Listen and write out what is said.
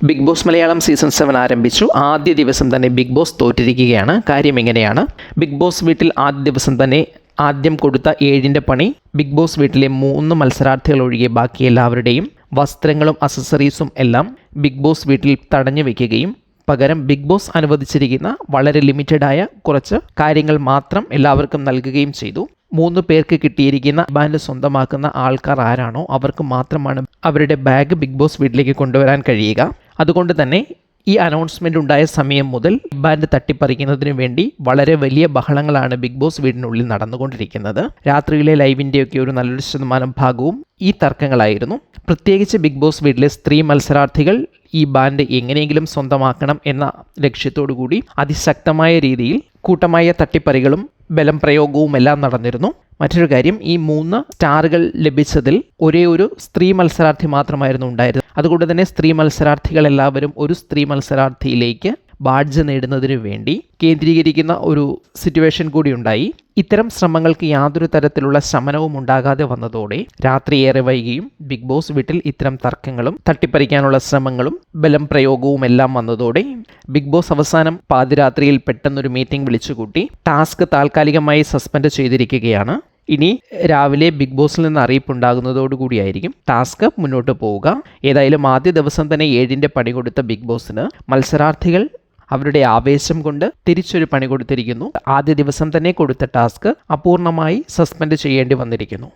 Big boss Malayalam season 7 ആരംഭിച്ചു. ആദ്യ ദിവസം തന്നെ ബിഗ് ബോസ് തോറ്റിരിക്കുകയാണ്. കാര്യം എങ്ങനെയാണ്? ബിഗ് ബോസ് വീട്ടിൽ ആദ്യ ദിവസം തന്നെ ആദ്യം കൊടുത്ത 7ൻ്റെ പണി ബിഗ് ബോസ് വീട്ടിലെ 3 മത്സരാർത്ഥികൾ ഒഴികെ ബാക്കി എല്ലാവരുടെയും വസ്ത്രങ്ങളും അക്സസറീസും എല്ലാം ബിഗ് ബോസ് വീട്ടിൽ തടഞ്ഞു വയ്ക്കുകയും പകരം ബിഗ് ബോസ് അനുവദിച്ചിരിക്കുന്ന വളരെ ലിമിറ്റഡായ കുറച്ച് കാര്യങ്ങൾ മാത്രം എല്ലാവർക്കും നൽകുകയും ചെയ്തു. 3 പേർക്ക് കിട്ടിയിരിക്കുന്ന ബാൻഡ് സ്വന്തമാക്കുന്ന ആൾക്കാർ ആരാണോ അവർക്ക് മാത്രമാണ് അവരുടെ ബാഗ് ബിഗ് ബോസ് വീട്ടിലേക്ക് കൊണ്ടുവരാൻ കഴിയുക. അതുകൊണ്ട് തന്നെ ഈ അനൗൺസ്മെൻ്റ് ഉണ്ടായ സമയം മുതൽ ബാൻഡ് തട്ടിപ്പറിക്കുന്നതിന് വേണ്ടി വളരെ വലിയ ബഹളങ്ങളാണ് ബിഗ് ബോസ് വീടിനുള്ളിൽ നടന്നുകൊണ്ടിരിക്കുന്നത്. രാത്രിയിലെ ലൈവിൻ്റെയൊക്കെ ഒരു നല്ലൊരു ശതമാനം ഭാഗവും ഈ തർക്കങ്ങളായിരുന്നു. പ്രത്യേകിച്ച് ബിഗ് ബോസ് വീട്ടിലെ സ്ത്രീ മത്സരാർത്ഥികൾ ഈ ബാൻഡ് എങ്ങനെയെങ്കിലും സ്വന്തമാക്കണം എന്ന ലക്ഷ്യത്തോടു കൂടി അതിശക്തമായ രീതിയിൽ കൂട്ടമായ തട്ടിപ്പറികളും ബലം പ്രയോഗവും എല്ലാം നടന്നിരുന്നു. മറ്റൊരു കാര്യം, ഈ 3 സ്റ്റാറുകൾ ലഭിച്ചതിൽ ഒരേ ഒരു സ്ത്രീ മത്സരാർത്ഥി മാത്രമായിരുന്നു ഉണ്ടായിരുന്നത്. അതുകൊണ്ട് തന്നെ സ്ത്രീ മത്സരാർത്ഥികൾ എല്ലാവരും ഒരു സ്ത്രീ മത്സരാർത്ഥിയിലേക്ക് ബാഡ്ജ് നേടുന്നതിന് വേണ്ടി കേന്ദ്രീകരിക്കുന്ന ഒരു സിറ്റുവേഷൻ കൂടി ഉണ്ടായി. ഇത്തരം ശ്രമങ്ങൾക്ക് യാതൊരു തരത്തിലുള്ള ശമനവും ഉണ്ടാകാതെ വന്നതോടെ രാത്രി ഏറെ വൈകിയും ബിഗ് ബോസ് വീട്ടിൽ ഇത്തരം തർക്കങ്ങളും തട്ടിപ്പറിക്കാനുള്ള ശ്രമങ്ങളും ബലം പ്രയോഗവും എല്ലാം വന്നതോടെ ബിഗ് ബോസ് അവസാനം പാതിരാത്രിയിൽ പെട്ടെന്നൊരു മീറ്റിംഗ് വിളിച്ചുകൂട്ടി ടാസ്ക് താൽക്കാലികമായി സസ്പെൻഡ് ചെയ്തിരിക്കുകയാണ്. ഇനി രാവിലെ ബിഗ് ബോസിൽ നിന്ന് അറിയിപ്പുണ്ടാകുന്നതോടുകൂടിയായിരിക്കും ടാസ്ക് മുന്നോട്ട് പോവുക. ഏതായാലും ആദ്യ ദിവസം തന്നെ 7ൻ്റെ പണി കൊടുത്ത ബിഗ് ബോസിന് മത്സരാർത്ഥികൾ അവരുടെ ആവേശം കൊണ്ട് തിരിച്ചൊരു പണി കൊടുത്തിരിക്കുന്നു. ആദ്യ ദിവസം തന്നെ കൊടുത്ത ടാസ്ക് അപൂർണമായി സസ്പെൻഡ് ചെയ്യേണ്ടി വന്നിരിക്കുന്നു.